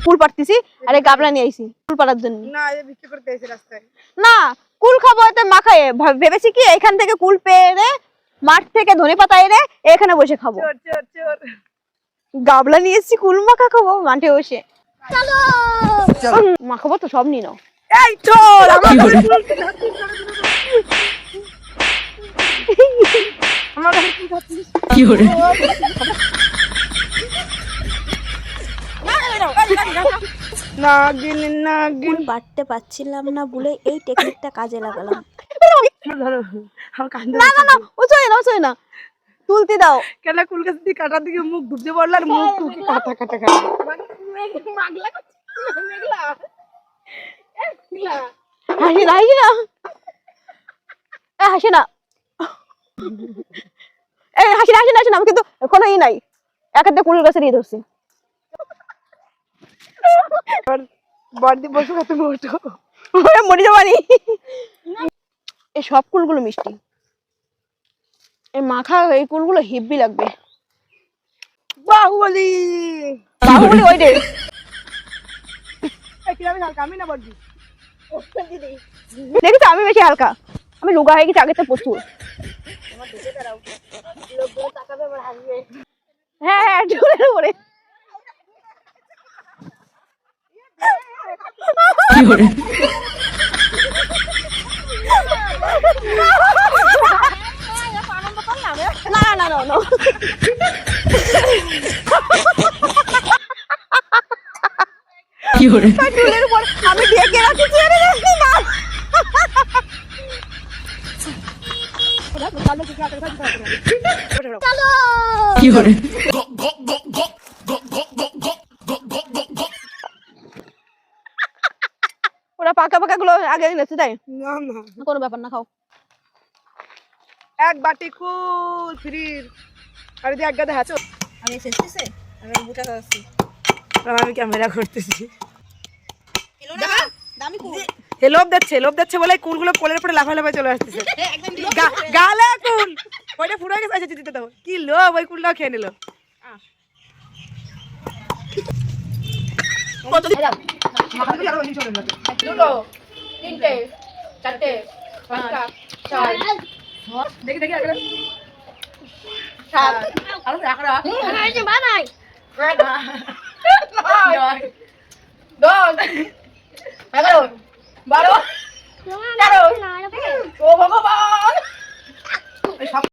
কুল পাড়তেছি আরে গাবলা নিয়ে আইছি কুল পাড়ার জন্য। না এই বিক্রি করতে আইছি রাস্তায়। না কুল খাবো এতে মাখায় ভেবেছি কি এখান থেকে কুল পেয়ে রে মাঠ থেকে ধনেপাতা এনে এখানে বসে খাবো। চোর চোর চোর। গাবলা নিয়ে এসেছি কুল মাখা খাবো মাঠে বসে। চলো মাখাবো তো সব নিয়ে নাও। এই চোর আমার কুল আমার কুল খাচ্ছিস কি করে? নাগিন নাগিন কুল বাড়তে পারছিলাম না বলে এই টেকনিকটা কাজে লাগালাম। ধরো আমার কান্দে। না না না ওছয় না তুলতে দাও। কেন কুল গাছ দিয়ে কাটার দিকে মুখ ঢুকতে পড়লো আর মুখ টুকে কাটা কাটা কাটা মাগলা মেঘলা হাসি না হাসি না হাসি না আমি কিন্তু কোনো ই নাই এক হাতে কুল গাছের ইয়ে ধরছি। বড়দি বসে তুমি ওঠো মরে যাবানি। এই সব কুলগুলো মিষ্টি এই মাখা এই কুলগুলো হেভি লাগবে। বাহুবলি ওই রে আমি না বড়দি দেখেছো আমি বেশি হালকা আমি লুগা হয়ে গেছি আগের থেকে প্রচুর। হ্যাঁ চুলের উপরে না চুলের উপর আমি ঢেকে রাখছি না ওরা পাকা গুলো আগে গেছে তাই না না কোনো ব্যাপার না খাও। এক বাটি কুল ফ্রির আর যদি এক গাদা হাঁচো আমি শেষে আমি বুটা খাচ্ছি আমি ক্যামেরা করতেছি। দামি কুল হে লোভ দিচ্ছে বলে কুলগুলো কোলের উপরে লাফায় চলে আসতেছে গালে কুল ওইটা ফুড়ে গেছে। আচ্ছা দিতে দাও কি লোভ ওই কুলটাও খেয়ে নিল। দুটো তিনটে চারটে পাঁচটা ছয় দেখি দেখি আগে সাত আরো রাখরা বানাই 10 11 12 13 ও ভগবান